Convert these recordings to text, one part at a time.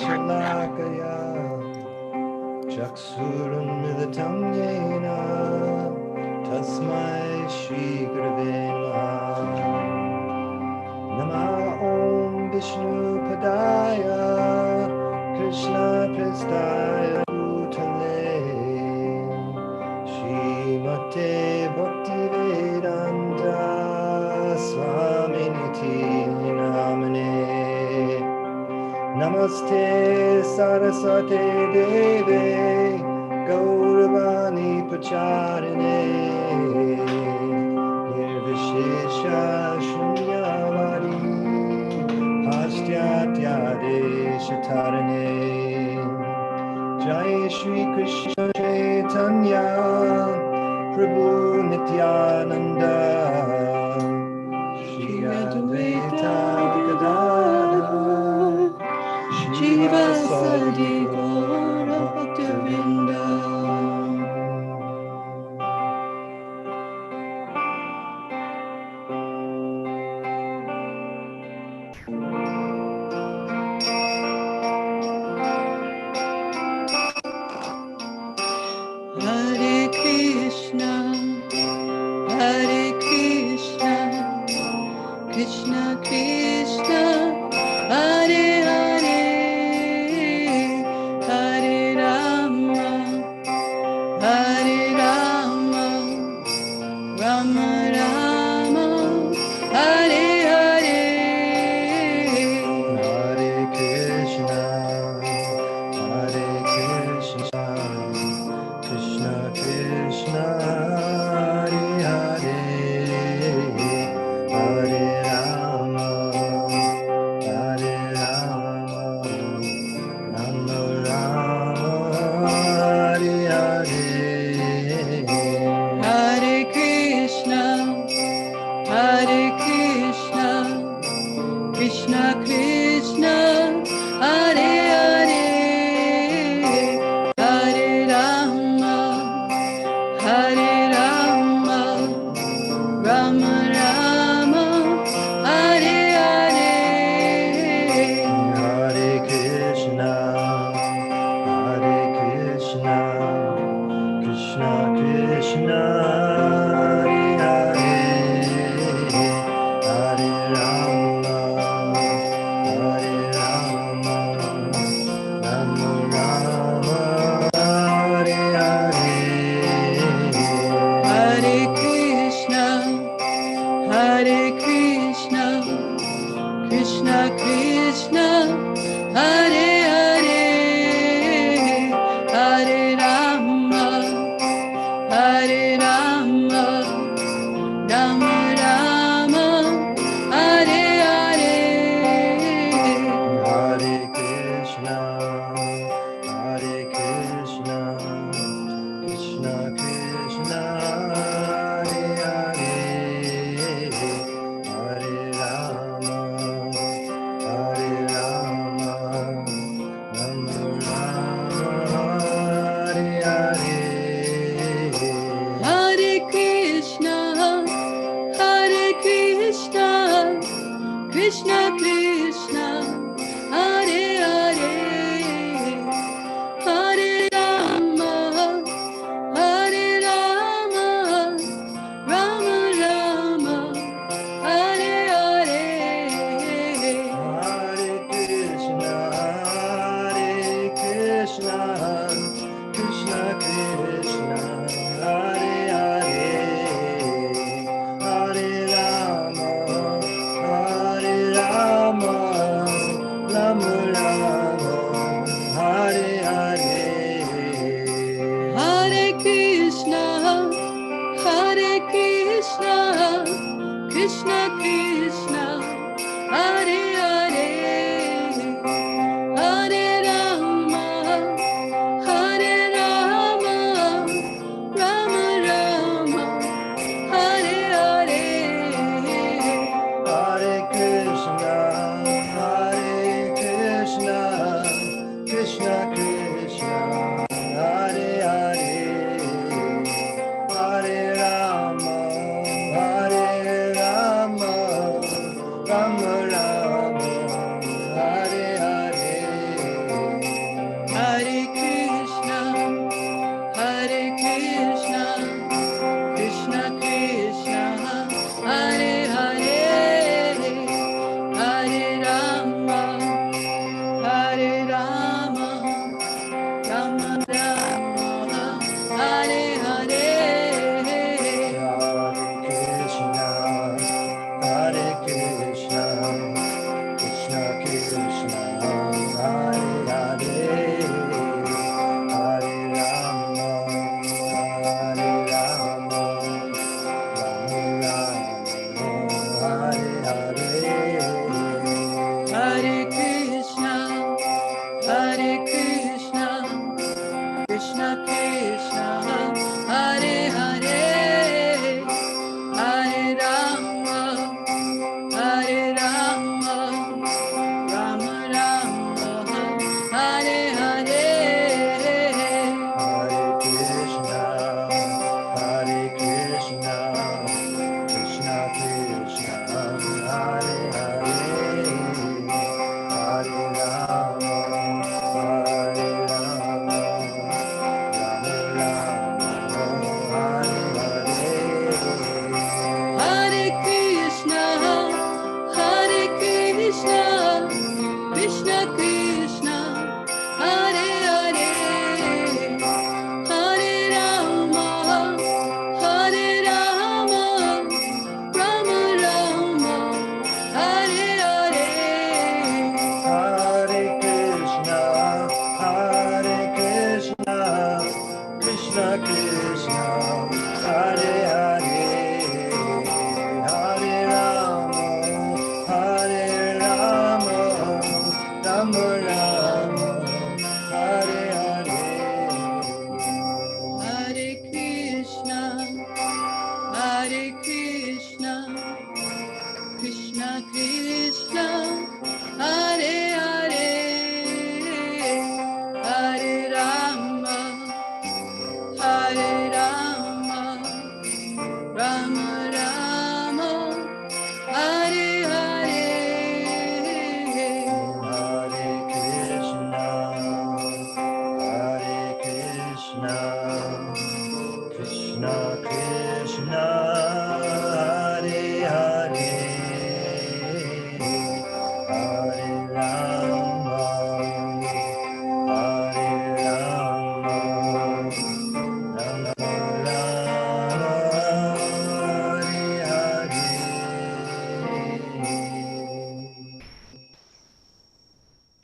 Shalakaya Chaksurunmilitam Yena Tasmai Shri Gurave Namaha Nama Om Vishnu Padaya Krishna Prestaya Bhutale Srimate Bhaktivedanta Swami Niti Namane Namaste Saraswate Deve Gauravani Pacharine Nirvishesha Shunyavadi Paschatya Deshatarane Jai Shri Krishna Chaitanya Prabhu Nityananda Shri Advaita Gadadhar Shiva Sadi Gaura Bhaktivinda. Hare Krishna, Krishna Krishna, Hare Hare, Hare Rama, Rama Rama, Hare Hare. Hare Krishna, Krishna Krishna, Hare Hare, Hare Rama, Rama Rama, Hare Hare. Hare Krishna, Krishna Krishna, Hare Hare, Hare Rama, Rama Rama, Hare Hare. Hare Krishna, Krishna Krishna, Hare Hare, Hare Rama,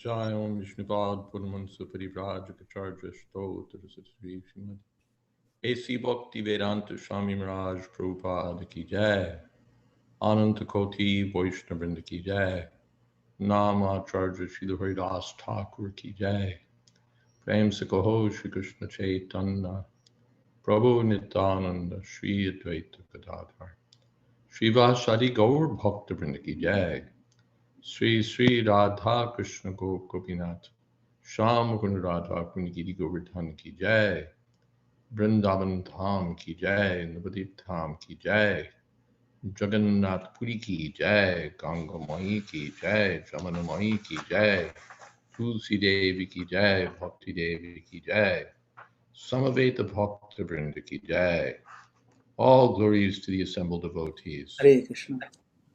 Jai Om Vishnupad Purmansa Parivrajaka Stotra Satsri Srimad A.C. Bhakti Vedanta Swami Maharaj Prabhupada Ki Jai Ananta Koti Vaishnavrinda Ki Jai Nama Acharya Srila Haridas Thakur Ki Jai Prem Se Kaho Shri Krishna Chaitanya Prabhu Nityananda Shri Advaita Gadadhar Shri Vasadi Gaur Bhakta Vrinda Ki Jai Sri Sri Radha Krishna Gopinath Sham Gun Radha Kunigiri Govardhan Ki Jai Vrindavan Dham Ki Jai Navadip Dham Ki Jai Jagannath Puri Ki Jai Ganga Mai Ki Jai Jamana Mai Ki Jai Tulsi Devi Ki Jai Bhakti Devi Ki Jai Samaveta Bhakta Vrinda Ki Jai. All glories to the assembled devotees. Hare Krishna.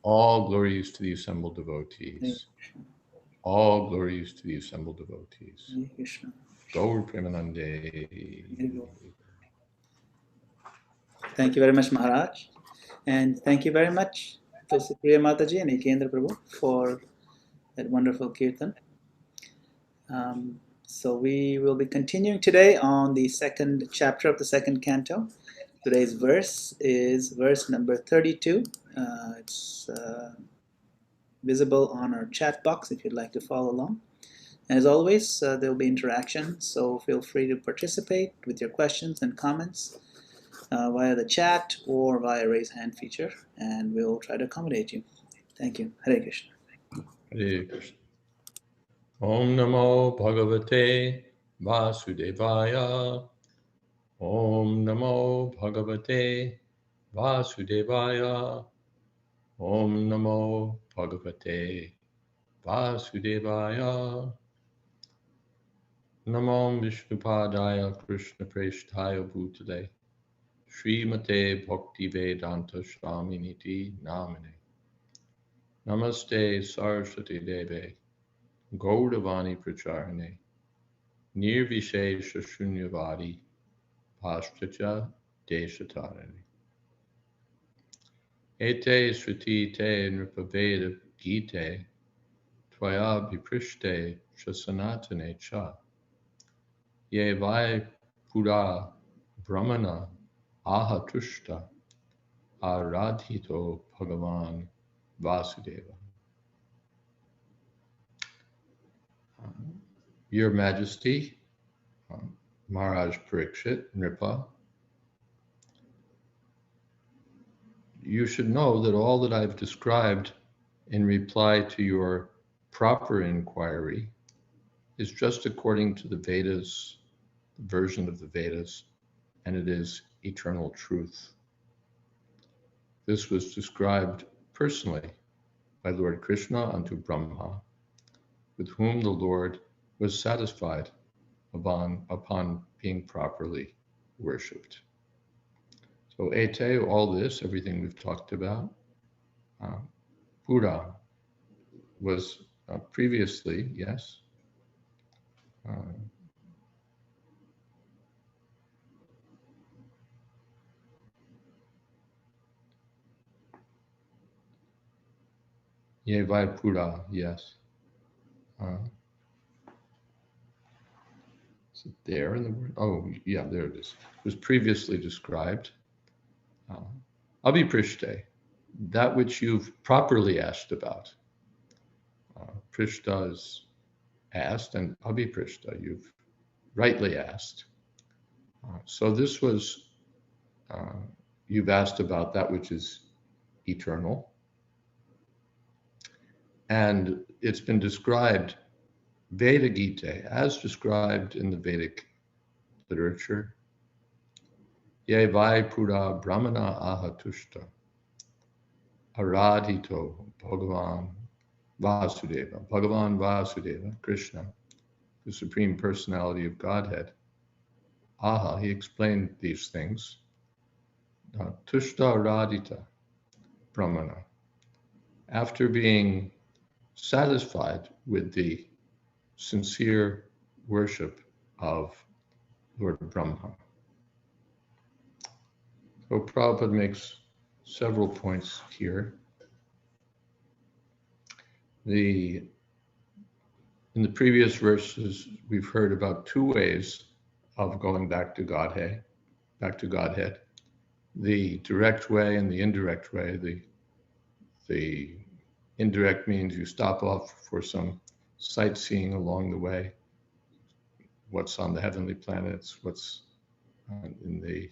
All glories to the assembled devotees. Hare Krishna. All glories to the assembled devotees. Hare Krishna. Gaur Premanande. Thank you very much, Maharaj. And thank you very much to Supriya Mataji and Ekendra Prabhu for that wonderful kirtan. So we will be continuing today on the second chapter of the second canto. Today's verse is verse number 32. It's visible on our chat box if you'd like to follow along. As always, there will be interaction, so feel free to participate with your questions and comments via the chat or via raise hand feature, and we'll try to accommodate you. Thank you. Hare Krishna. Hare Krishna. Om Namo Bhagavate Vasudevaya. Om Namo Bhagavate Vasudevaya. Om Namo Bhagavate Vasudevaya. Namo Vishnupadaya Krishna Preshtaya Bhutale Srimate Bhakti Vedanta Swami Niti Namine Namaste Saraswati Deve Gaudavani Pracharane Nirvishesha Shunyavadi Pastacha Deshatarane Ete Sriti Te Nripaveda Gite Tvaya viprishte shasanatane cha. Ye vai pura brahmana ahatushta aradhito bhagavan vasudeva. Your Majesty, Maharaj Parikshit, Nripa, you should know that all that I've described in reply to your proper inquiry is just according to the Vedas, the version of the Vedas, and it is eternal truth. This was described personally by Lord Krishna unto Brahma, with whom the Lord was satisfied upon being properly worshipped. So ete, all this, everything we've talked about, Pura was previously, yes, Yevai Pura, yes. Is it there in the word? Oh, yeah, there it is. It was previously described. Abhiprishte, that which you've properly asked about. Prishta is asked, and Abhiprishta, you've rightly asked. So this was, you've asked about that which is eternal. And it's been described, Veda Gita, as described in the Vedic literature. Ye vai pura brahmana ahatushta aradhito Bhagavan Vasudeva, Krishna, the Supreme Personality of Godhead. Aha, he explained these things. Tushta aradhita brahmana, after being satisfied with the sincere worship of Lord Brahma. So Prabhupada makes several points here. In the previous verses, we've heard about two ways of going back to Godhead. The direct way and the indirect way. The indirect means you stop off for some sightseeing along the way. What's on the heavenly planets, what's in the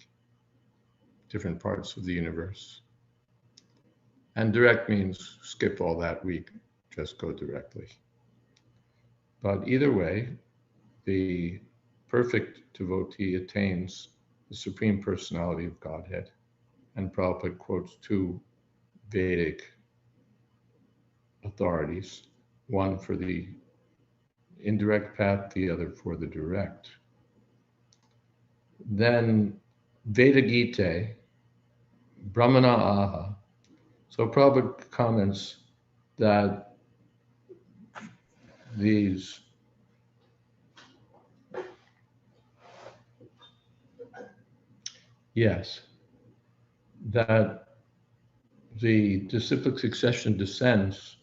different parts of the universe. And direct means skip all that, we just go directly. But either way, the perfect devotee attains the Supreme Personality of Godhead. And Prabhupada quotes two Vedic authorities, one for the indirect path, the other for the direct. Then Veda Gita, Brahmana Aha. So Prabhupada comments that these that the disciplic succession descends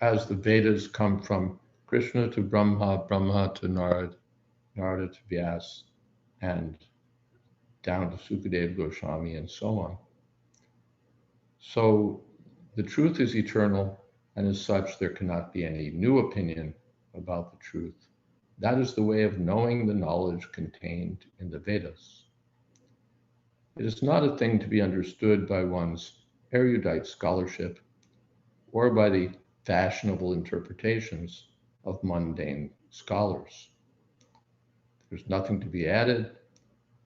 as the Vedas come from Krishna to Brahma, Brahma to Narada, Narada to Vyas, and down to Sukadeva Goswami and so on. So the truth is eternal, and as such, there cannot be any new opinion about the truth. That is the way of knowing the knowledge contained in the Vedas. It is not a thing to be understood by one's erudite scholarship or by the fashionable interpretations of mundane scholars. There's nothing to be added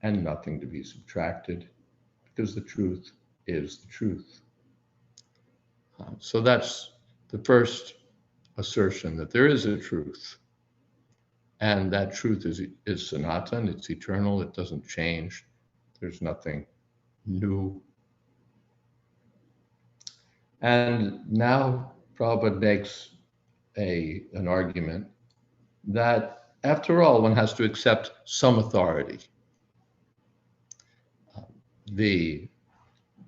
and nothing to be subtracted, because the truth is the truth. So that's the first assertion, that there is a truth. And that truth is Sanatan, it's eternal, it doesn't change. There's nothing new. And now Prabhupada makes an argument that, after all, one has to accept some authority. The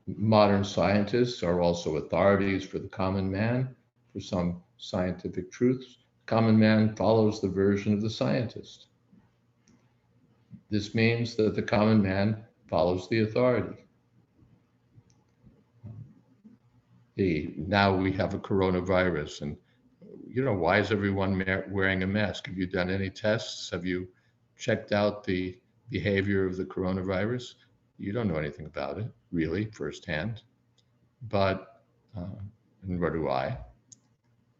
modern scientists are also authorities for the common man, for some scientific truths. Common man follows the version of the scientist. This means that the common man follows the authority. Now we have a coronavirus, and why is everyone wearing a mask? Have you done any tests? Have you checked out the behavior of the coronavirus? You don't know anything about it, really, firsthand. But, and nor do I.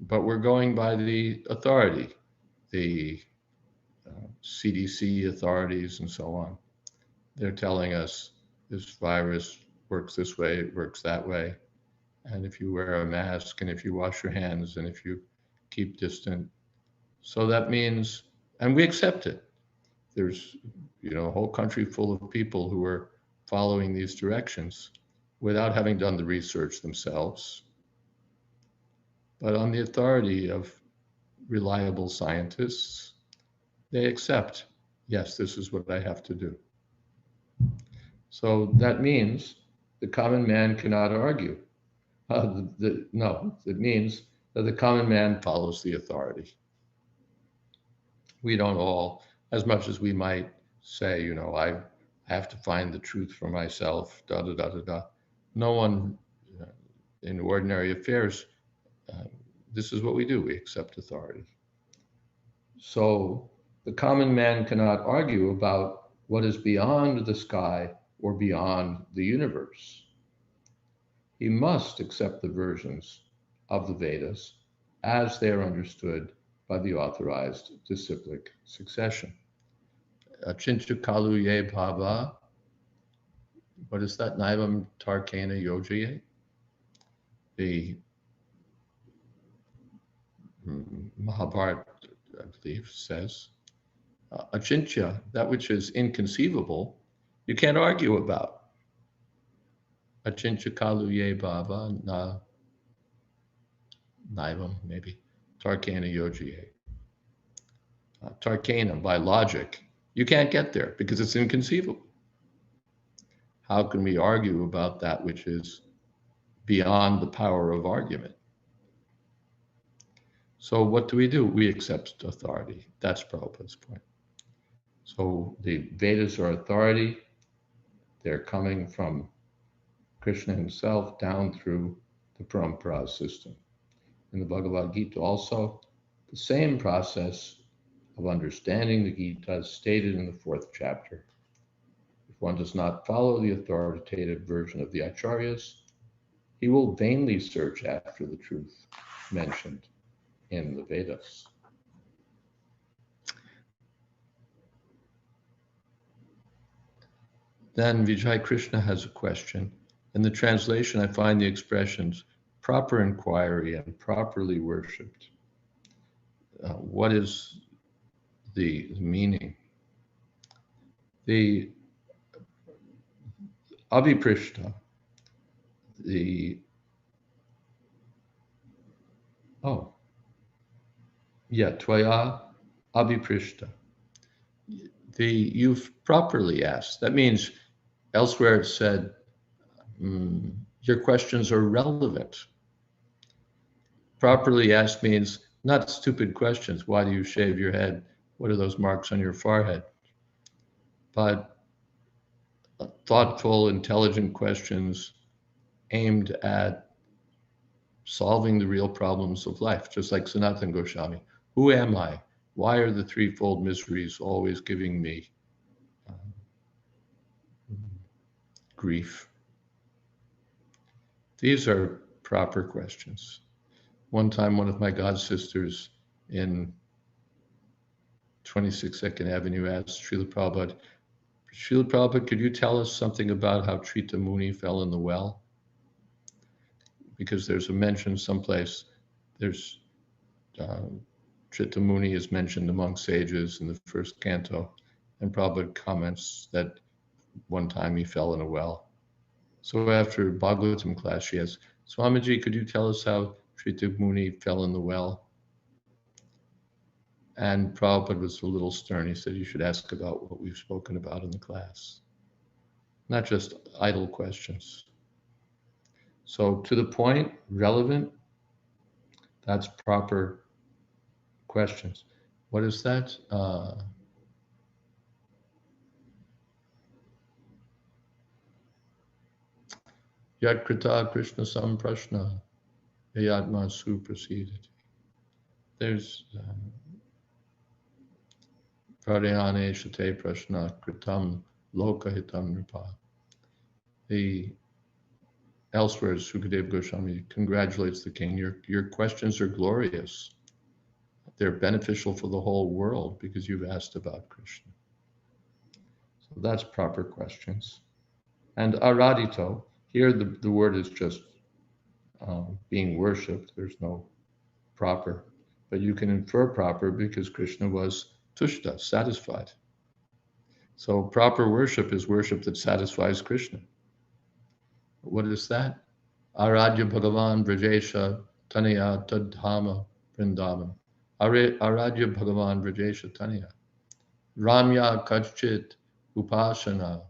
But we're going by the authority, the CDC authorities and so on. They're telling us this virus works this way, it works that way. And if you wear a mask, and if you wash your hands, and if you keep distant. So that means, and we accept it. There's, a whole country full of people who are following these directions without having done the research themselves, but on the authority of reliable scientists, they accept, yes, this is what I have to do. So that means the common man cannot argue. No, it means that the common man follows the authority. We don't all, as much as we might say, I have to find the truth for myself, da da da da da. No one in ordinary affairs, this is what we do, we accept authority. So the common man cannot argue about what is beyond the sky or beyond the universe. He must accept the versions of the Vedas as they are understood by the authorized disciplic succession. Achincha kalu ye bhava. What is that? Naivam tarkena yojaye. The Mahabharata, I believe, says, Achincha, that which is inconceivable, you can't argue about. Achincha kalu ye bhava na naivam, maybe. Tarkena yojaye. Tarkena, by logic, you can't get there because it's inconceivable. How can we argue about that which is beyond the power of argument? So what do? We accept authority. That's Prabhupada's point. So the Vedas are authority. They're coming from Krishna himself down through the Parampara system. In the Bhagavad Gita also, the same process of understanding the Gita is stated in the 4th chapter. If one does not follow the authoritative version of the Acharyas, he will vainly search after the truth mentioned in the Vedas. Then Vijay Krishna has a question. In the translation, I find the expressions proper inquiry and properly worshipped. What is the meaning? The Abhiprishta, Tvaya Abhiprishta. You've properly asked. That means elsewhere it said, your questions are relevant. Properly asked means not stupid questions. Why do you shave your head? What are those marks on your forehead? But thoughtful, intelligent questions aimed at solving the real problems of life, just like Sanatana Goswami. Who am I? Why are the threefold miseries always giving me grief? These are proper questions. One time, one of my god sisters in 26 2nd Avenue asked Srila Prabhupada, could you tell us something about how Trita Muni fell in the well? Because there's a mention someplace, there's Trita Muni is mentioned among sages in the 1st canto, and Prabhupada comments that one time he fell in a well. So after Bhagavatam class, she asks, Swamiji, could you tell us how Trita Muni fell in the well? And Prabhupada was a little stern. He said, you should ask about what we've spoken about in the class, not just idle questions. So to the point, relevant, That's proper questions. What is that? Yat krita Krishna samprashna yatma suprasidati. There's Pradhyane Shate Prashna Kritam Lokahitam Nripa. The elsewhere, Sukadeva Goswami congratulates the king. Your questions are glorious. They're beneficial for the whole world because you've asked about Krishna. So that's proper questions. And aradito, here the word is just being worshipped. There's no proper. But you can infer proper because Krishna was tushta, satisfied. So proper worship is worship that satisfies Krishna. What is that? Aradya Bhagavan Vrajesha Tanya Tadhama Vrindavan. Aradya Bhagavan Vrajesha Tanya. Ramya Kachchit Upasana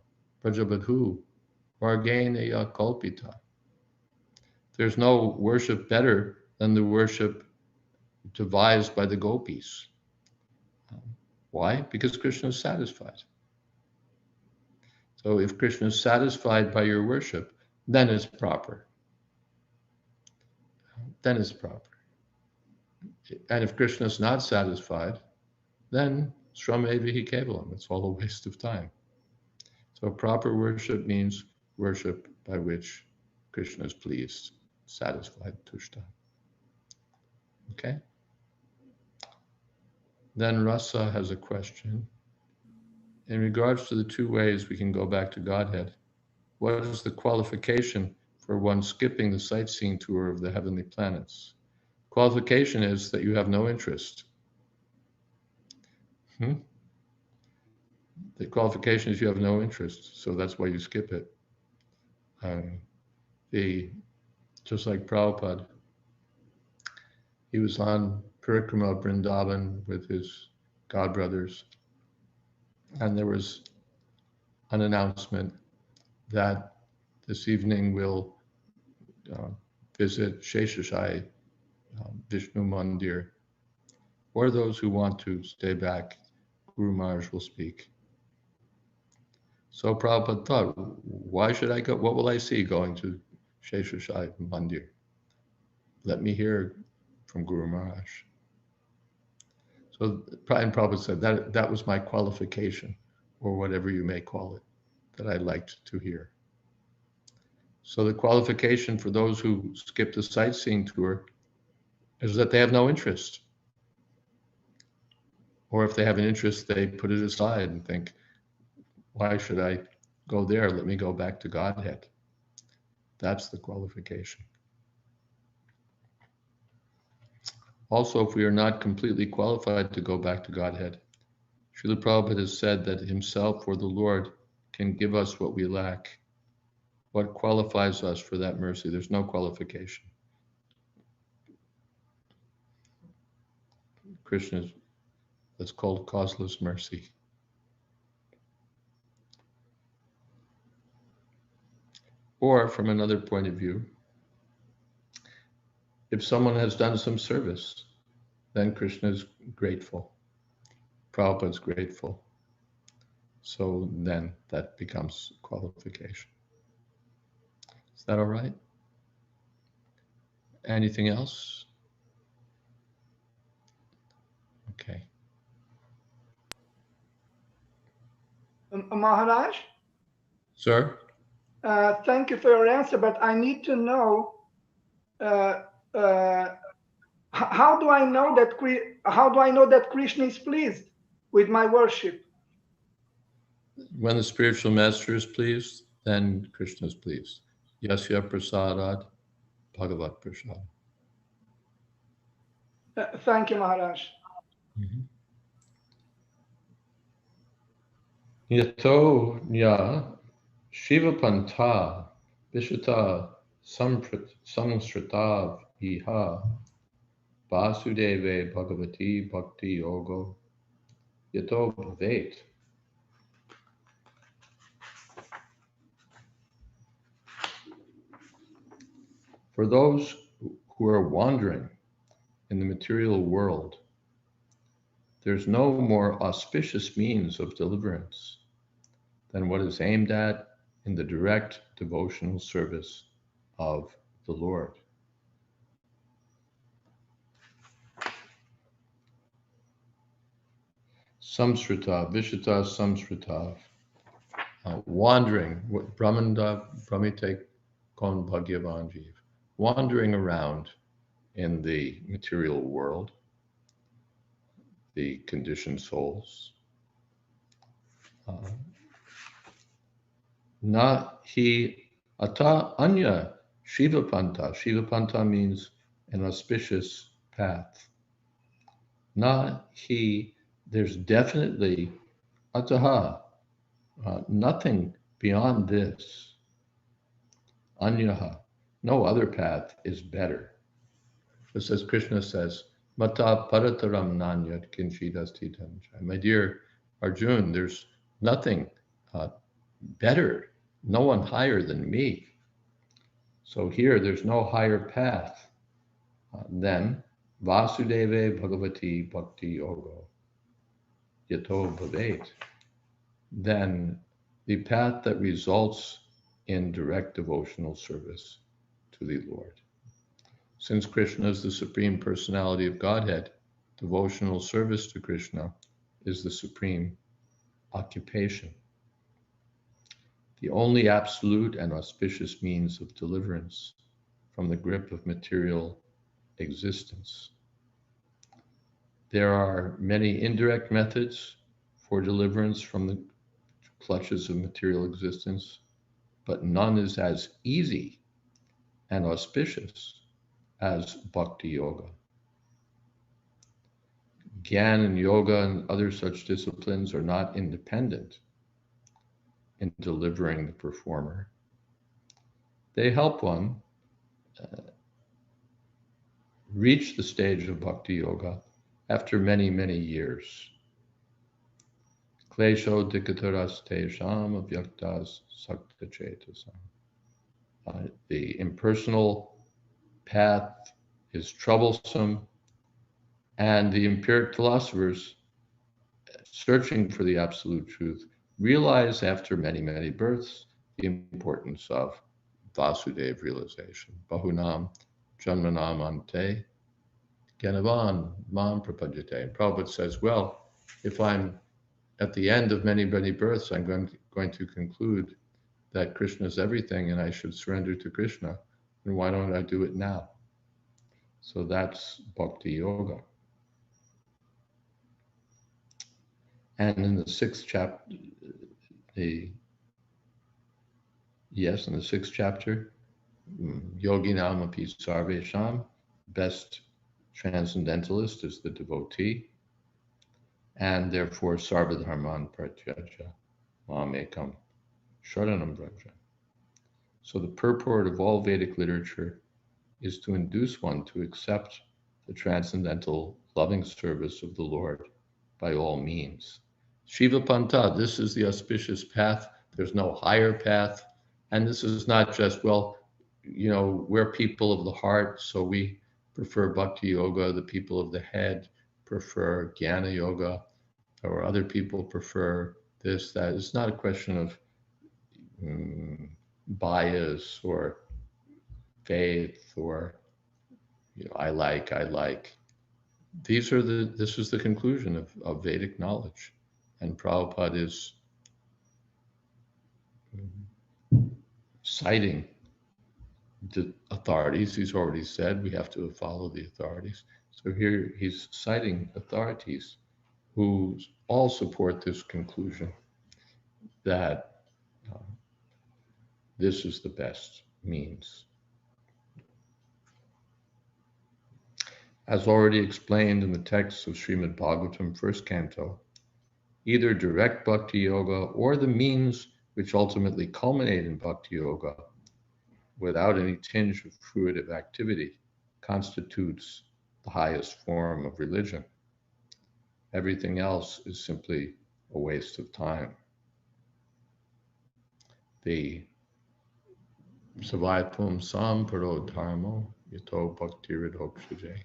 Prajabadhu Varganeya Kalpita. There's no worship better than the worship devised by the gopis. Why? Because Krishna is satisfied. So if Krishna is satisfied by your worship, then it's proper. Then it's proper. And if Krishna is not satisfied, then Sramevahi Kevalam. It's all a waste of time. So proper worship means worship by which Krishna is pleased, satisfied, tushta. Okay? Then Rasa has a question. In regards to the two ways we can go back to Godhead, what is the qualification for one skipping the sightseeing tour of the heavenly planets? Qualification is that you have no interest. The qualification is you have no interest, so that's why you skip it. Just like Prabhupada, he was on Parikrama Vrindavan with his godbrothers, and there was an announcement that this evening we'll visit Sheshashai Vishnu Mandir, or those who want to stay back, Guru Maharaj will speak. So Prabhupada thought, why should I go? What will I see going to Sheshashai Mandir? Let me hear from Guru Maharaj. So Prabhupada said that was my qualification, or whatever you may call it, that I liked to hear. So the qualification for those who skip the sightseeing tour is that they have no interest. Or if they have an interest, they put it aside and think, why should I go there? Let me go back to Godhead. That's the qualification. Also, if we are not completely qualified to go back to Godhead, Srila Prabhupada has said that himself or the Lord can give us what we lack. What qualifies us for that mercy? There's no qualification. Krishna's, that's called causeless mercy. Or from another point of view, if someone has done some service, then Krishna is grateful. Prabhupada's grateful. So then that becomes qualification. Is that all right? Anything else? Okay. Maharaj? Sir? Thank you for your answer, but I need to know how do I know that Krishna is pleased with my worship? When the spiritual master is pleased, then Krishna is pleased. Yasya prasadat bhagavat prasad. Thank you, Maharaj. Yato nya Shiva Panta Vishata Samsritav Iha Vasudeve Bhagavati Bhakti Yogo Yato Bhavet. For those who are wandering in the material world, there's no more auspicious means of deliverance than what is aimed at in the direct devotional service of the Lord. Samsrita, Vishita Samsrita, wandering, Brahmanda Brahmite Kon Bhagyavan Jeev, wandering around in the material world, the conditioned souls. Na hi ata anya Shivapanta. Shivapanta means an auspicious path. Na hi, there's definitely ataha, nothing beyond this. Anyaha, no other path is better. Just as Krishna says, Mata parataram nanyat kinchidas titanjai. My dear Arjun, there's nothing better, no one higher than me. So here, there's no higher path than Vasudeve Bhagavati Bhakti Yoga, Yato Bhavet, than the path that results in direct devotional service to the Lord. Since Krishna is the Supreme Personality of Godhead, devotional service to Krishna is the supreme occupation. The only absolute and auspicious means of deliverance from the grip of material existence. There are many indirect methods for deliverance from the clutches of material existence, but none is as easy and auspicious as Bhakti Yoga. Gyan and yoga and other such disciplines are not independent in delivering the performer. They help one reach the stage of Bhakti Yoga after many, many years. Klesho dikataras tesham avyaktas sakta chetasam. The impersonal path is troublesome, and the empiric philosophers searching for the absolute truth realize after many, many births the importance of Vasudeva realization. Bahunam janmanam ante Ganavan mam prapajate. And Prabhupada says, well, if I'm at the end of many, many births, I'm going to conclude that Krishna is everything and I should surrender to Krishna, then why don't I do it now? So that's Bhakti Yoga. And in the sixth chapter, in the sixth chapter, Yoginam api sarvesham, best transcendentalist is the devotee, and therefore sarvadharman pratyaja mamekam sharanam vraja. So the purport of all Vedic literature is to induce one to accept the transcendental loving service of the Lord by all means. Shiva Panta, this is the auspicious path. There's no higher path. And this is not just, well, we're people of the heart, so we prefer Bhakti Yoga. The people of the head prefer Jnana Yoga, or other people prefer this, that. It's not a question of bias or faith or I like. This is the conclusion of Vedic knowledge. And Prabhupada is citing the authorities. He's already said we have to follow the authorities. So here he's citing authorities who all support this conclusion that this is the best means. As already explained in the text of Srimad Bhagavatam, first canto, either direct Bhakti Yoga or the means which ultimately culminate in Bhakti Yoga without any tinge of fruitive activity constitutes the highest form of religion. Everything else is simply a waste of time. The Savaipum Samparo Dharmo Yato Bhakti Ridhokshaje.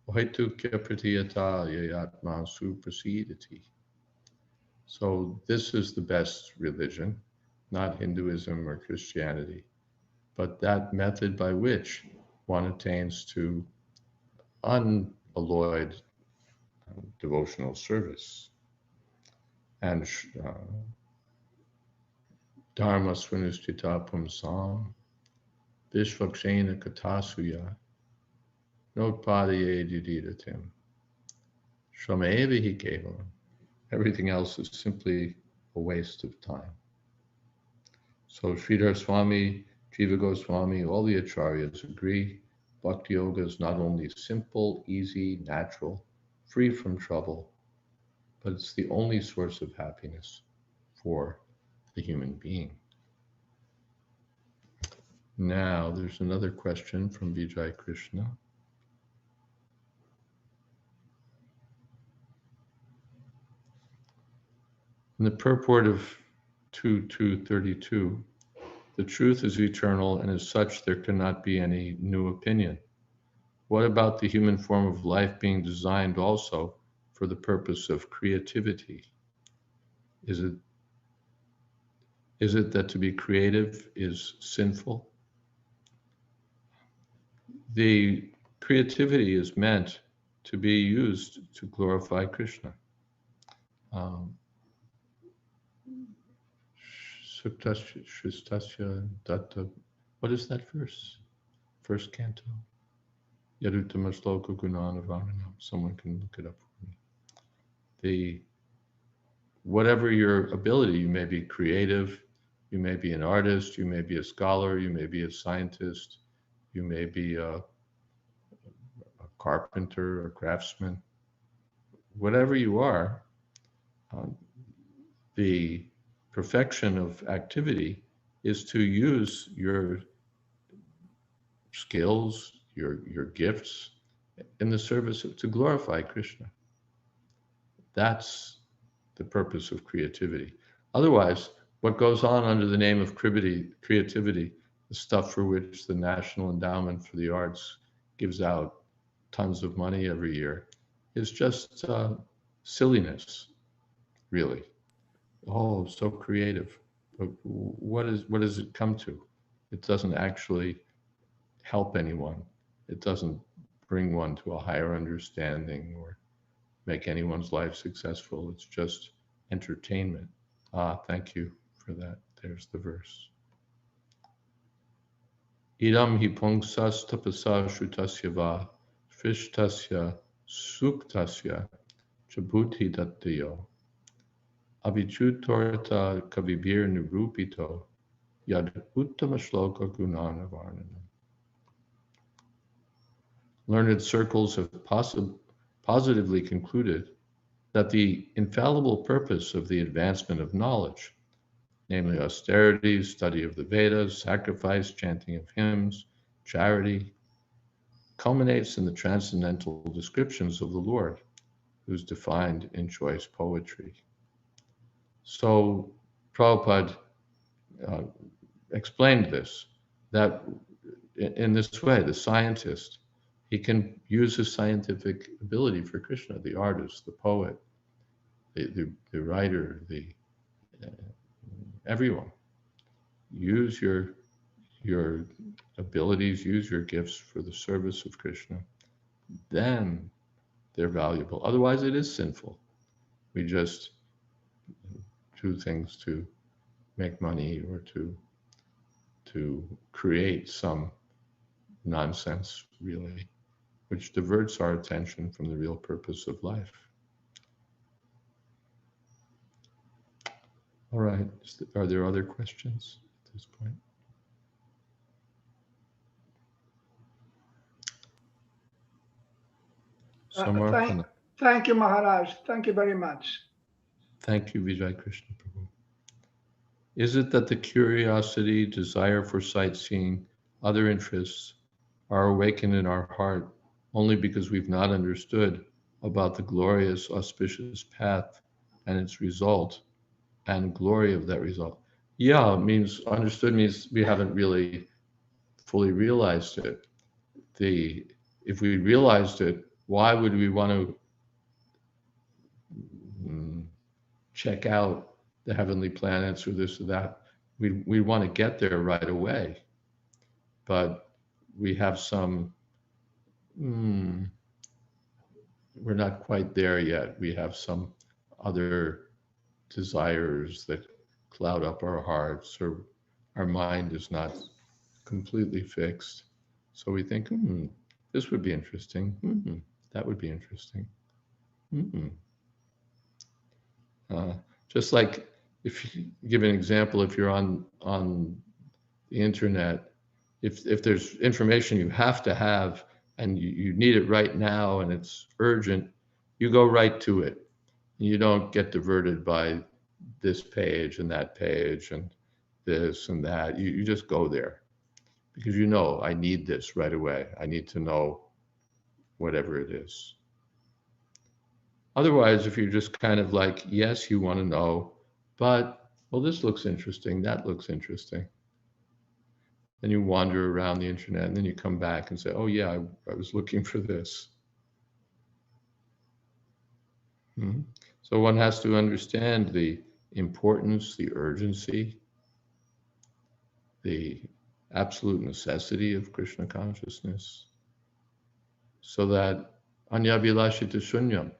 Ohetukya pratiyata yayatma suprasidati. So this is the best religion, not Hinduism or Christianity, but that method by which one attains to unalloyed devotional service. And Dharma swanustita pumsam vishvakshena katasuya notpadaye diditatim shramevahi kevalam. Everything else is simply a waste of time. So Sridhar Swami, Jiva Goswami, all the acharyas agree Bhakti Yoga is not only simple, easy, natural, free from trouble, but it's the only source of happiness for the human being. Now, there's another question from Vijay Krishna. In the purport of 2.2.32, the truth is eternal, and as such, there cannot be any new opinion. What about the human form of life being designed also for the purpose of creativity? Is it that to be creative is sinful? The creativity is meant to be used to glorify Krishna. Shristasya Datta. What is that verse? First canto. Yaduttama Shloka Gunanavarnanam. Someone can look it up for me. Whatever your ability, you may be creative, you may be an artist, you may be a scholar, you may be a scientist, you may be a carpenter or craftsman. Whatever you are, the perfection of activity is to use your skills, your gifts in the service to glorify Krishna. That's the purpose of creativity. Otherwise, what goes on under the name of creativity, the stuff for which the National Endowment for the Arts gives out tons of money every year, is just silliness, really. Oh, so creative. But what does it come to? It doesn't actually help anyone. It doesn't bring one to a higher understanding or make anyone's life successful. It's just entertainment. Thank you for that. There's the verse. Idam hi pungsas tapasa shrutasya va shrishtasya suktasya chabuti dattayo avichutorta kavibir nirupito yad uttama shloka gunanavarnanam. Learned circles have positively concluded that the infallible purpose of the advancement of knowledge, namely austerity, study of the Vedas, sacrifice, chanting of hymns, charity, culminates in the transcendental descriptions of the Lord, who's defined in choice poetry. So Prabhupada explained this, that in this way, the scientist, he can use his scientific ability for Krishna, the artist, the poet, the writer, everyone. Use your abilities, use your gifts for the service of Krishna. Then they're valuable. Otherwise, it is sinful. We just do things to make money or to create some nonsense, really, which diverts our attention from the real purpose of life. All right, are there other questions at this point? Thank you, Maharaj. Thank you very much. Thank you, Vijay Krishna Prabhu. Is it that the curiosity, desire for sightseeing, other interests are awakened in our heart only because we've not understood about the glorious, auspicious path and its result and glory of that result? Yeah, understood means we haven't really fully realized it. If we realized it, why would we want to check out the heavenly planets or this or that? We want to get there right away, but we have some, we're not quite there yet. We have some other desires that cloud up our hearts, or our mind is not completely fixed. So we think, this would be interesting. That would be interesting. Just like, if you give an example, if you're on the internet, if there's information you have to have and you need it right now and it's urgent, you go right to it. You don't get diverted by this page and that page and this and that. You just go there because you know, I need this right away. I need to know whatever it is. Otherwise, if you're just kind of like, yes, you want to know, but, well, this looks interesting, that looks interesting. Then you wander around the internet and then you come back and say, oh yeah, I was looking for this. So one has to understand the importance, the urgency, the absolute necessity of Krishna consciousness, so that anyabhilashita shunyam,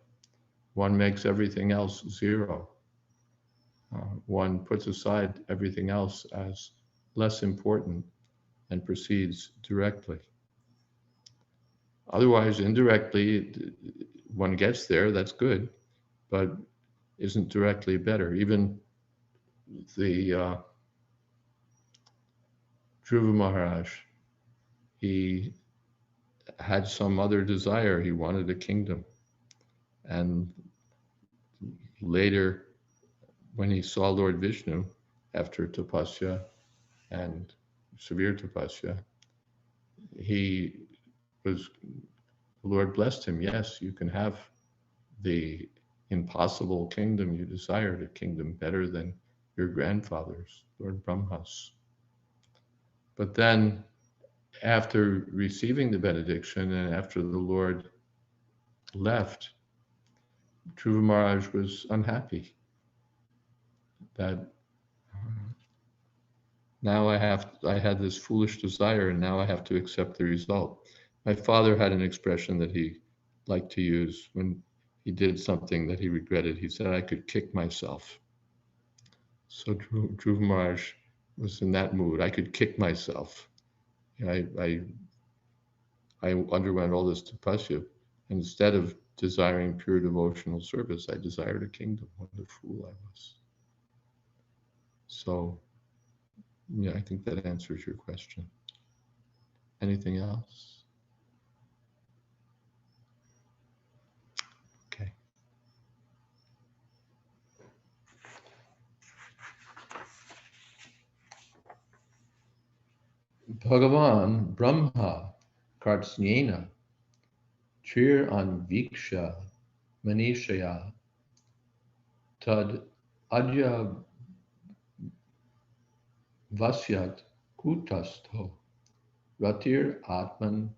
one makes everything else zero. One puts aside everything else as less important and proceeds directly. Otherwise, indirectly, one gets there, that's good, but isn't directly better. Even the Dhruva Maharaj, he had some other desire. He wanted a kingdom. And later, when he saw Lord Vishnu, after tapasya and severe tapasya, the Lord blessed him. Yes, you can have the impossible kingdom you desired, a kingdom better than your grandfather's, Lord Brahma's. But then, after receiving the benediction and after the Lord left, Dhruva Maharaj was unhappy that now I had this foolish desire and now I have to accept the result. My father had an expression that he liked to use when he did something that he regretted. He said, I could kick myself. So Dhruva Maharaj was in that mood. I could kick myself. I underwent all this tapasya. Instead of desiring pure devotional service, I desired a kingdom. What a fool I was. So, yeah, I think that answers your question. Anything else? Okay. Bhagavan Brahma Kartsnyena Trir Anviksha Manishaya Tad Adya Vasyat Kutasto Ratir Atman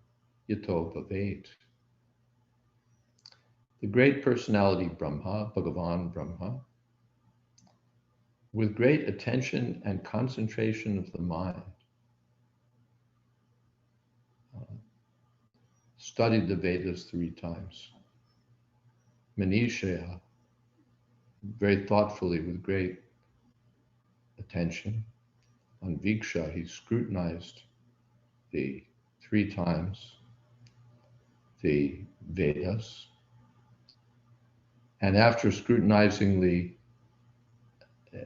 Yato Bhavet. The great personality Brahma, Bhagavan Brahma, with great attention and concentration of the mind, studied the Vedas 3 times. Manishaya, very thoughtfully, with great attention. On Viksha, he scrutinized the 3 times the Vedas. And after scrutinizingly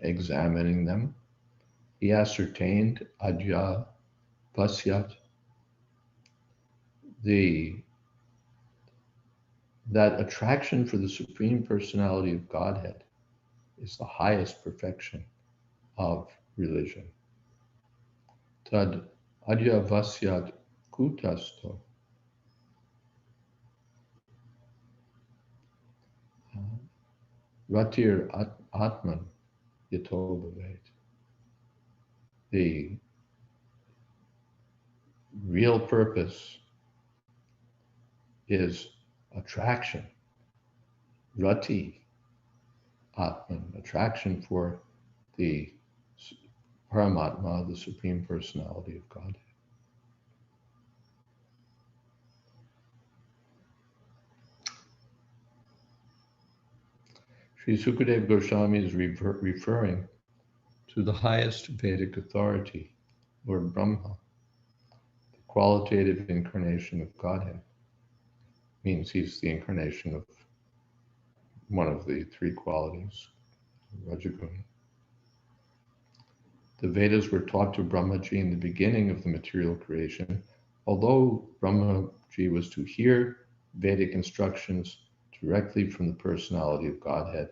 examining them, he ascertained Adya Vasyat, that attraction for the Supreme Personality of Godhead is the highest perfection of religion. Tad Adya Vasyat Kutasto. Ratir Atman Yato Bhavet. The real purpose is attraction, rati, atman, attraction for the Paramatma, the Supreme Personality of Godhead. Sri Sukadeva Goswami is referring to the highest Vedic authority, Lord Brahma, the qualitative incarnation of Godhead. Means he's the incarnation of one of the three qualities, Rajaguna. The Vedas were taught to Brahmaji in the beginning of the material creation, although Brahmaji was to hear Vedic instructions directly from the personality of Godhead.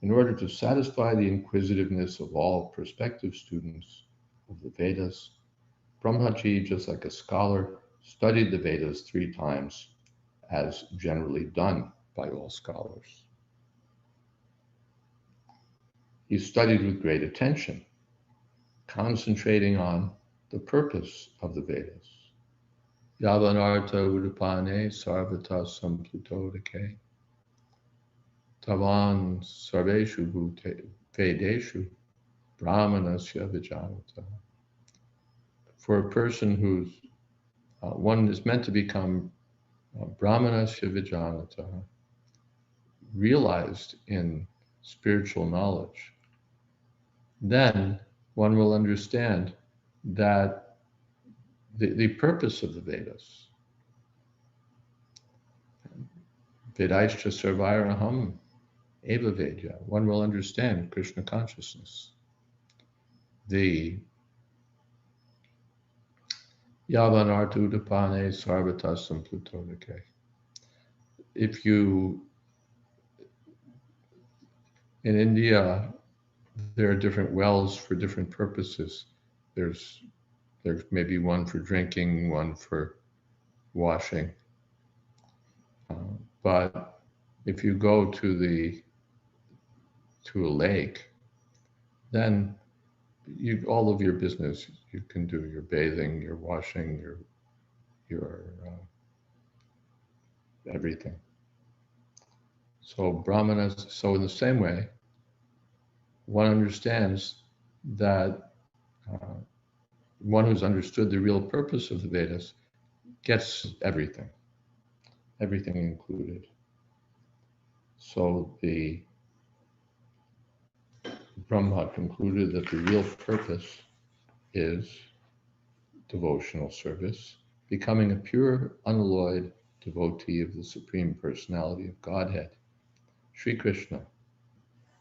In order to satisfy the inquisitiveness of all prospective students of the Vedas, Brahmaji, just like a scholar, studied the Vedas 3 times, as generally done by all scholars. He studied with great attention, concentrating on the purpose of the Vedas. Yavanartha udapane sarvata samplutodake tavan sarveshu vedeshu brahmanasya vijanata. For a person who's one is meant to become brahmanasya vijanata, realized in spiritual knowledge, then one will understand that the purpose of the Vedas, Vedaischa sarvairaham eva vedya, one will understand Krishna consciousness. The yavanartha udapane sarvatasam plutodake. If you, in India, there are different wells for different purposes. There's maybe one for drinking, one for washing. But if you go to a lake, then all of your business you can do. Your bathing, your washing, your everything. So brahmanas. So in the same way, one understands that one who's understood the real purpose of the Vedas gets everything included. So the Brahma concluded that the real purpose is devotional service, becoming a pure, unalloyed devotee of the Supreme Personality of Godhead. Sri Krishna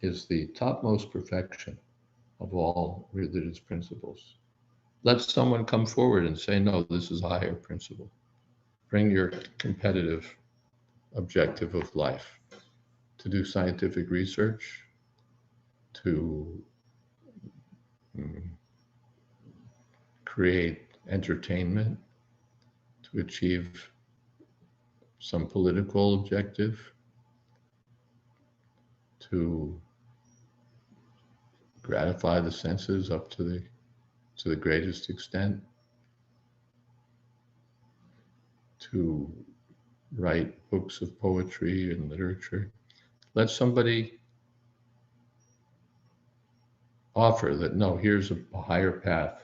is the topmost perfection of all religious principles. Let someone come forward and say, no, this is a higher principle. Bring your competitive objective of life to do scientific research, to create entertainment, to achieve some political objective, to gratify the senses up to the greatest extent, to write books of poetry and literature. Let somebody offer that, no, here's a higher path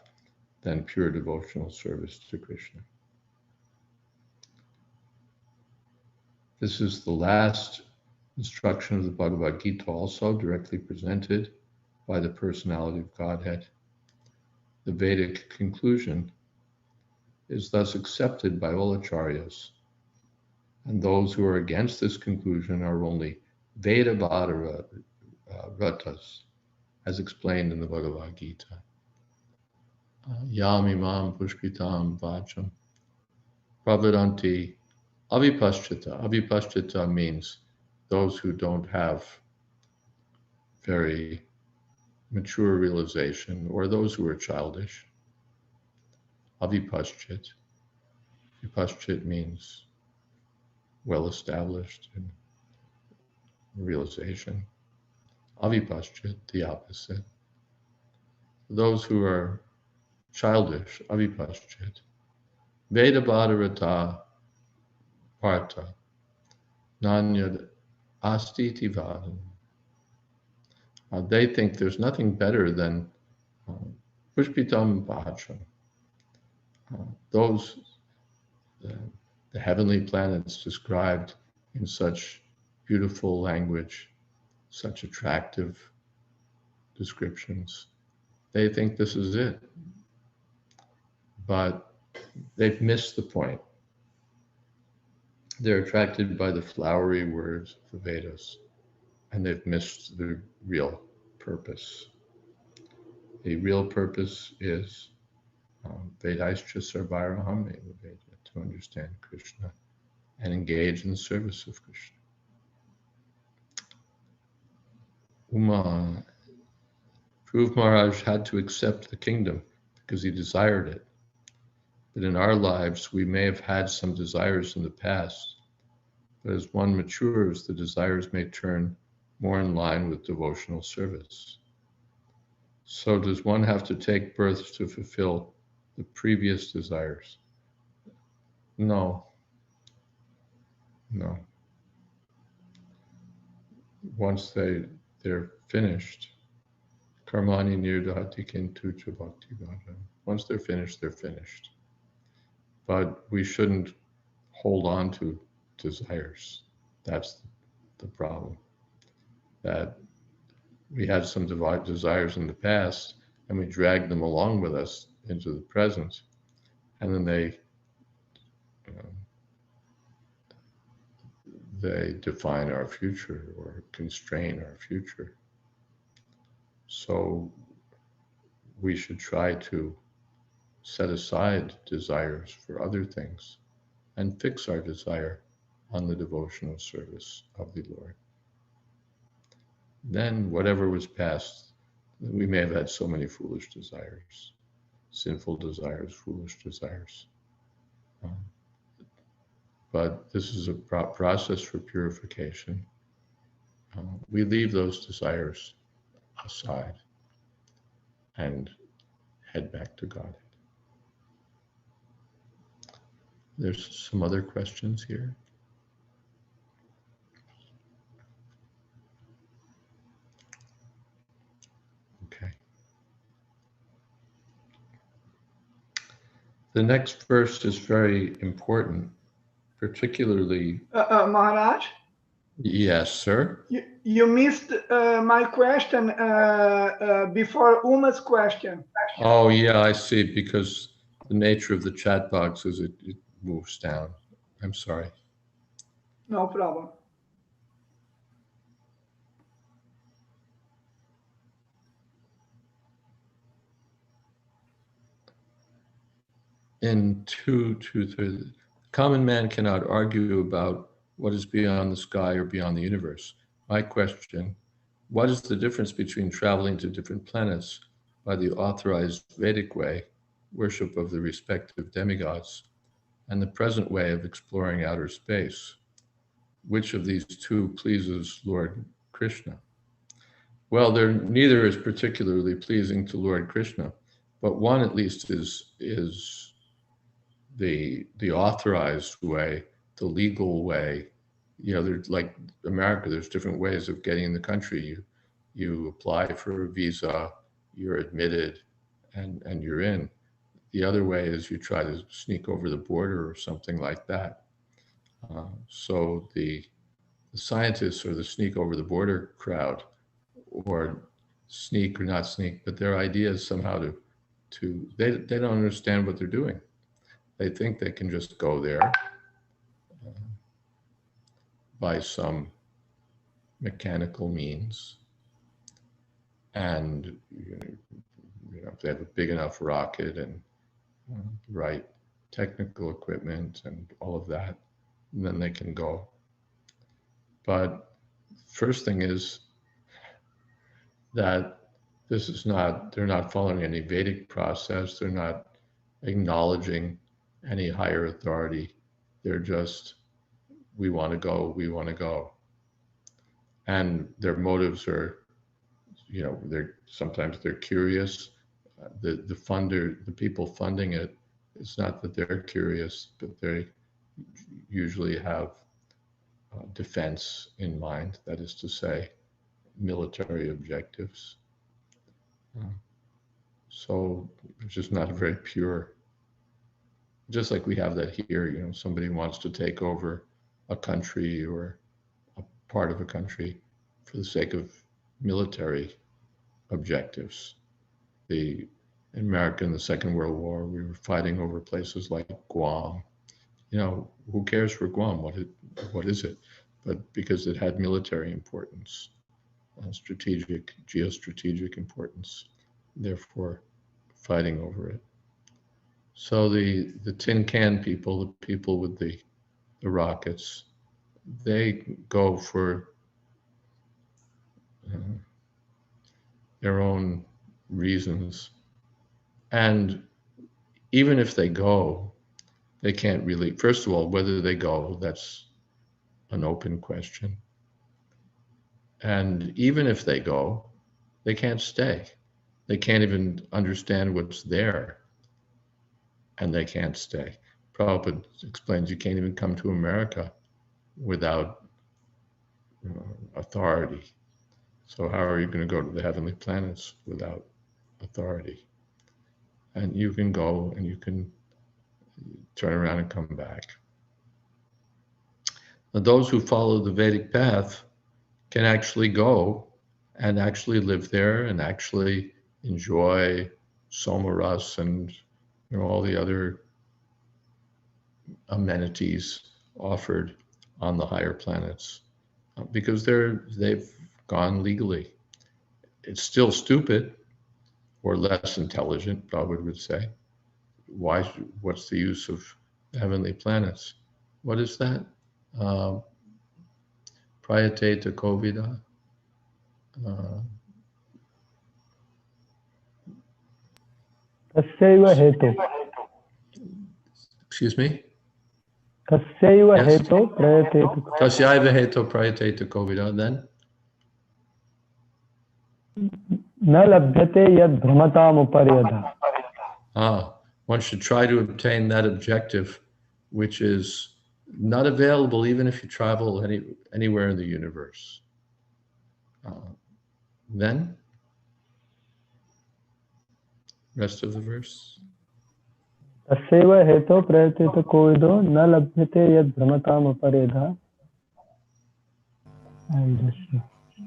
than pure devotional service to Krishna. This is the last instruction of the Bhagavad Gita, also directly presented by the personality of Godhead. The Vedic conclusion is thus accepted by all acharyas, and those who are against this conclusion are only Vedavada ratas, as explained in the Bhagavad Gita. Yam imam pushpitam vacham pravadanti avipaschita. Avipaschita means those who don't have very mature realization, or those who are childish. Avipaschit. Vipaschit means well-established in realization. Avipaschit, the opposite. Those who are childish, avipaschit. Vedabhadarata partha. Nanyad Astiti Vadan. They think there's nothing better than Pushpitam Bhajam. Those, the heavenly planets described in such beautiful language, such attractive descriptions, they think this is it. But they've missed the point. They're attracted by the flowery words of the Vedas, and they've missed the real purpose. The real purpose is Vedaischa Sarvaraham Eva Veda, to understand Krishna and engage in the service of Krishna. Dhruv Maharaj had to accept the kingdom because he desired it. But in our lives, we may have had some desires in the past, but as one matures, the desires may turn more in line with devotional service. So does one have to take birth to fulfill the previous desires? No. Once they're finished, karmani nirdhati kintu cha bhakti bhajan. Once they're finished, they're finished. But we shouldn't hold on to desires. That's the problem. That we had some desires in the past, and we dragged them along with us into the present, and then they define our future or constrain our future. So we should try to set aside desires for other things and fix our desire on the devotional service of the Lord. Then whatever was past, we may have had so many foolish desires, sinful desires, foolish desires. But this is a process for purification. We leave those desires aside and head back to God. There's some other questions here. Okay. The next verse is very important, particularly... Maharaj? Yes, sir. You missed my question before Uma's question. Oh, yeah, I see, because the nature of the chat box is it moves down. I'm sorry. No problem. In 2:3, common man cannot argue about what is beyond the sky or beyond the universe. My question, what is the difference between traveling to different planets by the authorized Vedic way, worship of the respective demigods, and the present way of exploring outer space? Which of these two pleases Lord Krishna? Well, neither is particularly pleasing to Lord Krishna, but one at least is the authorized way, the legal way. You know, there's like America, there's different ways of getting in the country. You apply for a visa, you're admitted, and you're in. The other way is you try to sneak over the border or something like that. So the scientists or the sneak over the border crowd, or sneak or not sneak, but their idea is somehow they don't understand what they're doing. They think they can just go there by some mechanical means, and if they have a big enough rocket and the right technical equipment and all of that, and then they can go. But first thing is that they're not following any Vedic process. They're not acknowledging any higher authority. They're just, we want to go. And their motives are, sometimes they're curious. The people funding it, it's not that they're curious, but they usually have defense in mind, that is to say, military objectives. So it's just not very pure. Just like we have that here, you know, somebody wants to take over a country or a part of a country for the sake of military objectives. In America in the Second World War, we were fighting over places like Guam. You know, who cares for Guam? What is it? But because it had military importance, geostrategic importance, therefore fighting over it. So the tin can people, the people with the rockets, they go for their own reasons. And even if they go, they can't really, first of all, whether they go, that's an open question. And even if they go, they can't stay. They can't even understand what's there. And they can't stay. Prabhupada explains you can't even come to America without authority. So how are you going to go to the heavenly planets without authority? And you can go and you can turn around and come back. Now, those who follow the Vedic path can actually go and actually live there and actually enjoy Somaras and all the other amenities offered on the higher planets because they've gone legally. It's still stupid or less intelligent, Prabhupada would say. What's the use of heavenly planets? What is that? Prayate to Kovida. Tasyaiva hetu. Excuse me? Tasyaiva Yes. hetu prayate. Tasyaiva hetu prayate to Kovida. Then? Na labhyate yad bhramatam uparyadha. One should try to obtain that objective, which is not available even if you travel anywhere in the universe. Then, rest of the verse. Tasyaiva hetu prayate to kovido na labhyate yad bhramatam uparyadha.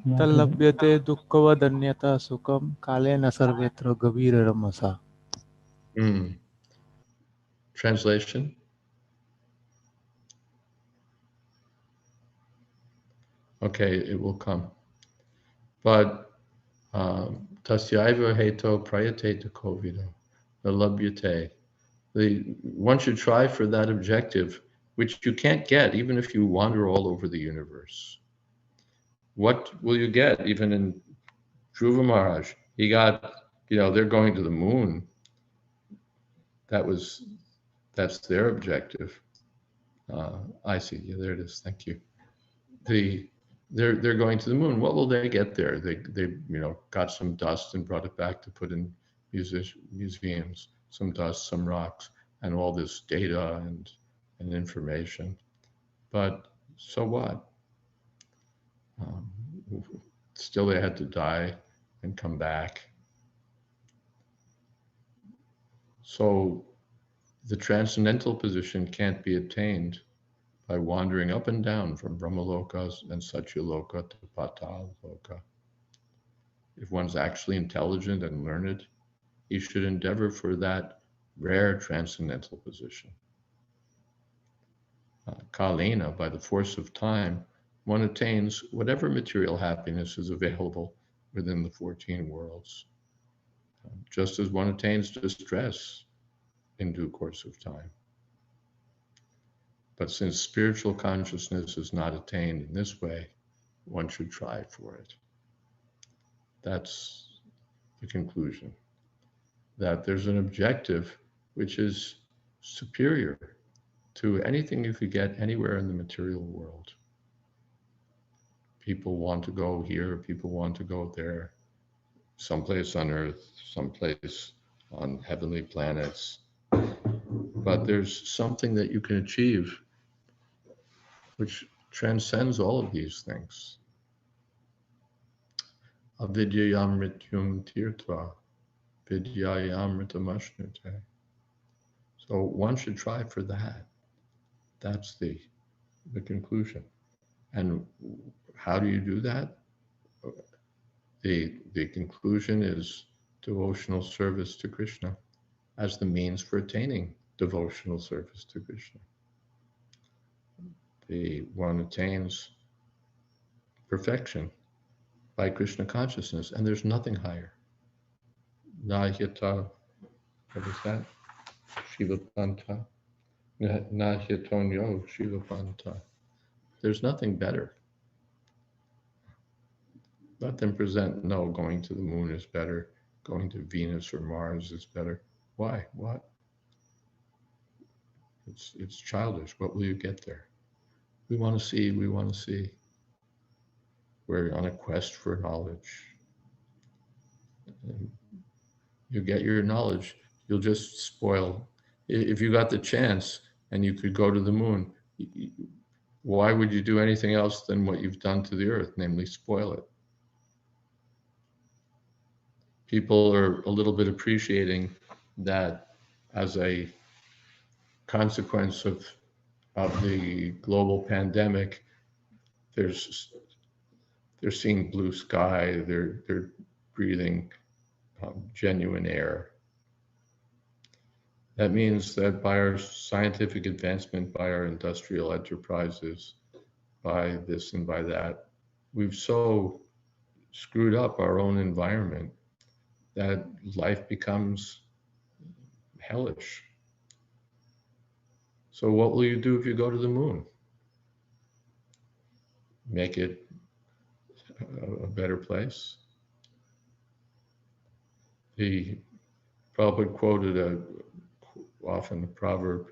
तल्लभ्यते दुःखवदन्यता सुखम कालेन सर्वत्र गभीर रमसा. Translation. Okay, it will come. But tasyaiva heto prayate to kovido, the labhyate. One should try for that objective, which you can't get even if you wander all over the universe. What will you get? Even in Dhruva Maharaj, he got, they're going to the moon. That's their objective. I see. Yeah, there it is. Thank you. They're going to the moon. What will they get there? They got some dust and brought it back to put in museums. Some dust, some rocks, and all this data and information. But so what? Still, they had to die and come back. So the transcendental position can't be attained by wandering up and down from Brahmalokas and Satyaloka to Patal Loka. If one's actually intelligent and learned, he should endeavor for that rare transcendental position. Kalena, by the force of time, one attains whatever material happiness is available within the 14 worlds, just as one attains distress in due course of time. But since spiritual consciousness is not attained in this way, one should try for it. That's the conclusion, that there's an objective which is superior to anything you could get anywhere in the material world. People want to go here, people want to go there, someplace on earth, someplace on heavenly planets. But there's something that you can achieve which transcends all of these things. Avidyayamrityum tirtva, vidyayamritamashnute. So one should try for that. That's the conclusion. And how do you do that? The conclusion is devotional service to Krishna as the means for attaining devotional service to Krishna. The one attains perfection by Krishna consciousness, and there's nothing higher. Nahyata, what is that? Shilapanta. Nahyatonyo Shilapanta. There's nothing better. Let them present, no, going to the moon is better, going to Venus or Mars is better. Why? What? It's childish. What will you get there? We want to see. We're on a quest for knowledge. And you get your knowledge, you'll just spoil. If you got the chance and you could go to the moon, why would you do anything else than what you've done to the earth, namely spoil it? People are a little bit appreciating that as a consequence of the global pandemic. They're seeing blue sky, they're breathing genuine air. That means that by our scientific advancement, by our industrial enterprises, by this and by that, we've so screwed up our own environment that life becomes hellish. So what will you do if you go to the moon? Make it a better place? The Prabhupada quoted often a proverb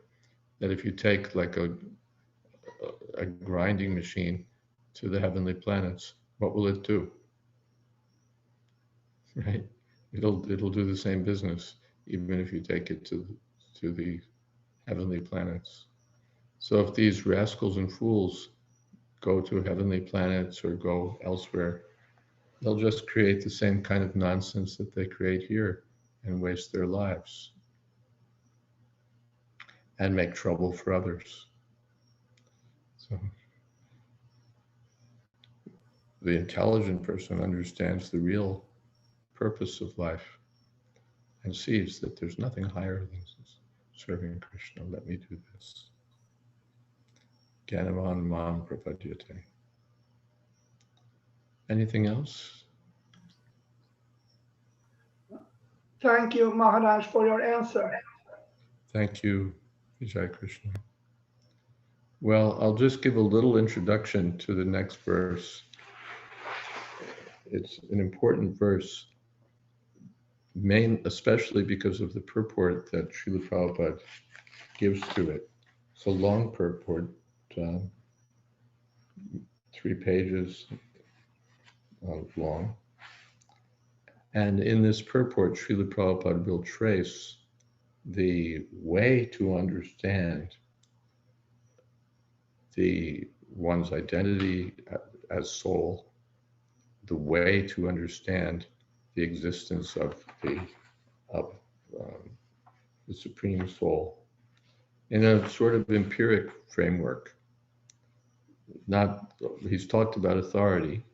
that if you take like a grinding machine to the heavenly planets, what will it do? Right? It'll do the same business, even if you take it to the heavenly planets. So if these rascals and fools go to heavenly planets or go elsewhere, they'll just create the same kind of nonsense that they create here and waste their lives and make trouble for others. So the intelligent person understands the real purpose of life and sees that there's nothing higher than serving Krishna. Let me do this. Gyanavan mam prapadyate. Anything else? Thank you, Maharaj, for your answer. Thank you, Vijay Krishna. Well, I'll just give a little introduction to the next verse. It's an important verse, especially because of the purport that Srila Prabhupada gives to it. It's a long purport, 3 pages long. And in this purport, Srila Prabhupada will trace the way to understand one's identity as soul, the way to understand the existence of the Supreme Soul in a sort of empiric framework. He's talked about authority,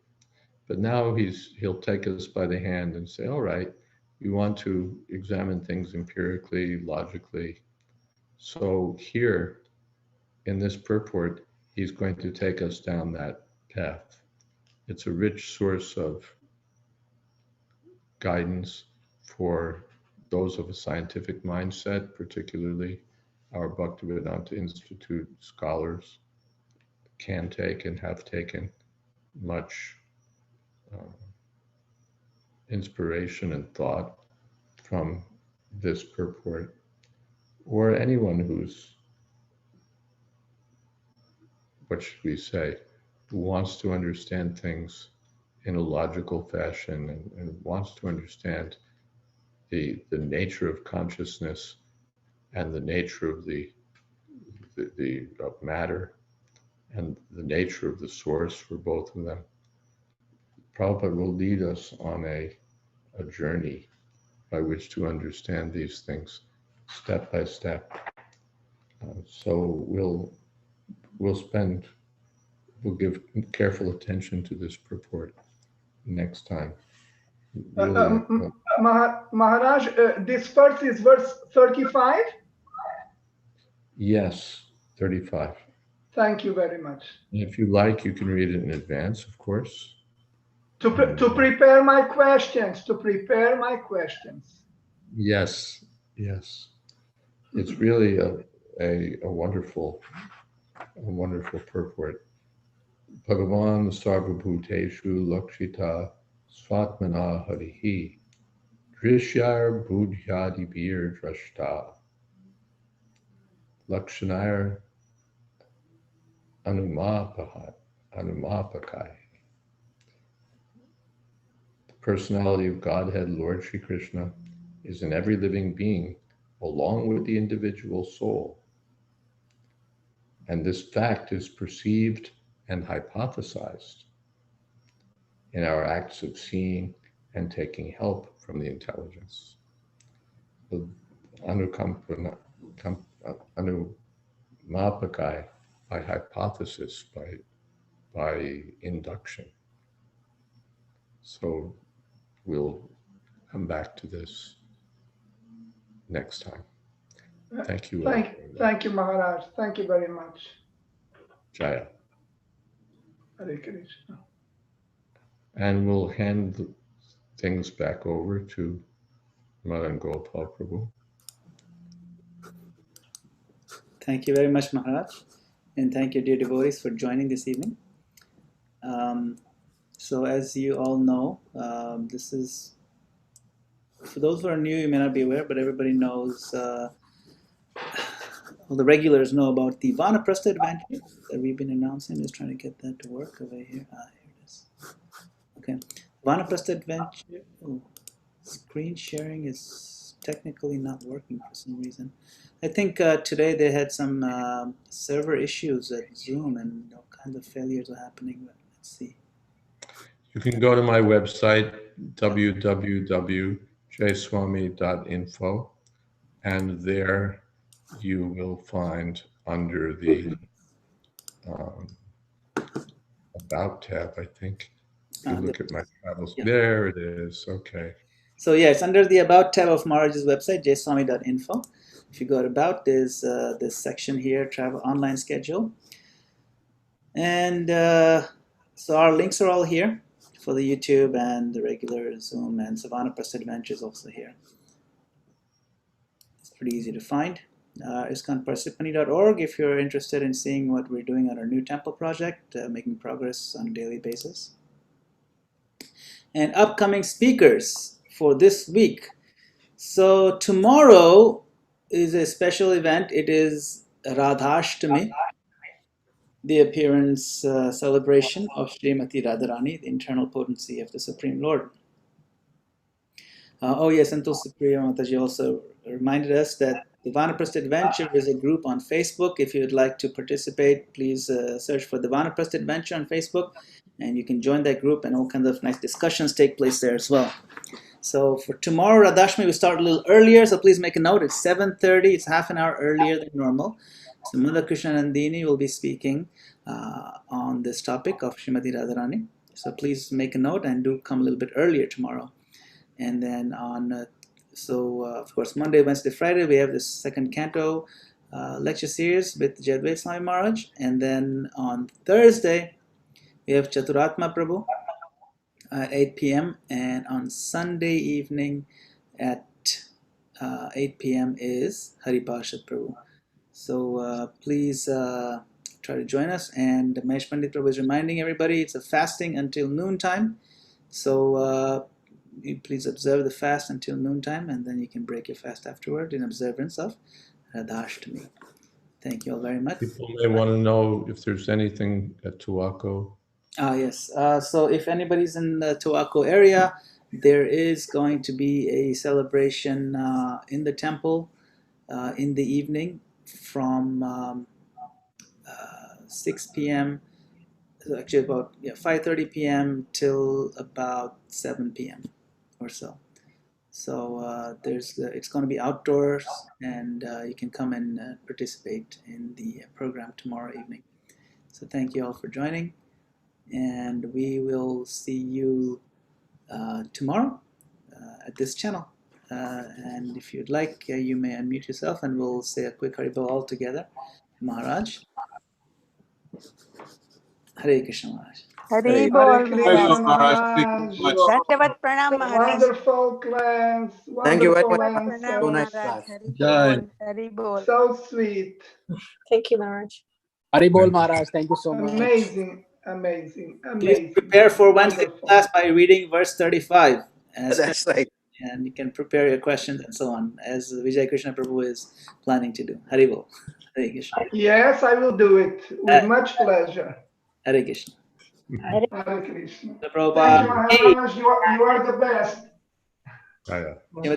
but now he'll take us by the hand and say, all right, you want to examine things empirically, logically. So here, in this purport, he's going to take us down that path. It's a rich source of guidance for those of a scientific mindset, particularly our Bhaktivedanta Institute scholars can take and have taken much inspiration and thought from this purport, or anyone who's, what should we say, who wants to understand things in a logical fashion and wants to understand the nature of consciousness and the nature of the of matter and the nature of the source for both of them. Prabhupada will lead us on a journey by which to understand these things step by step. So we'll give careful attention to this purport next time. Really, Maharaj, this verse is verse 35? yes, 35. Thank you very much. If you like, you can read it in advance, of course. To prepare my questions, Yes, yes. It's really a wonderful purport. Bhagavan sarvabhuteshu lakshita svatmana harihi drishyar budhyadibir drashta lakshanayar anumapakai. The personality of Godhead, Lord Shri Krishna, is in every living being, along with the individual soul. And this fact is perceived and hypothesized in our acts of seeing and taking help from the intelligence. The anumapakai, by hypothesis, by induction. So we'll come back to this next time. Thank you. Thank you, Maharaj. Thank you very much. Jaya. Hare Krishna. And we'll hand things back over to Madan Gopal Prabhu. Thank you very much, Maharaj. And thank you, dear devotees, for joining this evening. So as you all know, this is, for those who are new, you may not be aware, but everybody knows, well, the regulars know about the Vanaprastha adventure that we've been announcing. I'm just trying to get that to work over here. Here it is. Okay. Vanaprastha adventure. Oh, screen sharing is technically not working for some reason. I think today they had some server issues at Zoom and all kinds of failures are happening. But let's see. You can go to my website, www.jayswami.info, and there you will find under the About tab, I think. You look at my travels. Yeah. There it is. Okay. So yeah, it's under the About tab of Maharaj's website, jayswami.info. If you go to About, there's this section here, Travel Online Schedule. And so our links are all here for the YouTube and the regular Zoom, and Vanaprastha Adventures also here. It's pretty easy to find. ISKCON if you're interested in seeing what we're doing on our new temple project, making progress on a daily basis. And upcoming speakers for this week. So tomorrow is a special event. It is Radhashtami, the appearance celebration of Srimati Radharani, the internal potency of the Supreme Lord. Oh yes, Santosh Supriya Mataji also reminded us that the Vanaprastha Adventure is a group on Facebook. If you would like to participate, please search for the Vanaprastha Adventure on Facebook, and you can join that group, and all kinds of nice discussions take place there as well. So for tomorrow, Radhashmi, we start a little earlier, so please make a note. It's 7:30. It's half an hour earlier than normal. So Mula Krishna Nandini will be speaking on this topic of Srimati Radharani. So please make a note and do come a little bit earlier tomorrow. And then on, of course, Monday, Wednesday, Friday, we have this second canto lecture series with Jayadvaita Swami Maharaj. And then on Thursday, we have Chaturatma Prabhu at 8 p.m. And on Sunday evening at 8 p.m. is Haripashad Prabhu. So please try to join us. And Mahesh Pandit Prabhu is reminding everybody it's a fasting until noontime. So you please observe the fast until noontime, and then you can break your fast afterward in observance of Radhashtami. Thank you all very much. People may want to know if there's anything at Towaco. Yes. So if anybody's in the Towaco area, there is going to be a celebration in the temple in the evening from 6 p.m. Actually, about 5:30 p.m. till about 7 p.m. or so. So it's going to be outdoors, and you can come and participate in the program tomorrow evening. So thank you all for joining, and we will see you tomorrow at this channel. And if you'd like, you may unmute yourself, and we'll say a quick Haribol all together. Maharaj. Hare Krishna Maharaj. Hari Hare Bol Krishna Maharaj. Maharaj. Dandavat Pranam Maharaj. Wonderful class. Thank you very Wonderful much. Dandavat Pranam So nice answers. Maharaj. class. Hari Jai. Bol. Hari Bol. So sweet. Thank you, Maharaj. Hari Bol Maharaj, thank you so much. Amazing. Amazing. Please Amazing. prepare for Wednesday's Wonderful. class by reading verse 35. That's right. And you can prepare your questions and so on, as Vijay Krishna Prabhu is planning to do. Haribol. Hare Krishna. Yes, I will do it with much pleasure. Hare Krishna. Hare Krishna. Thank you, Prabhupada. Maharaj. You are the best. Yeah.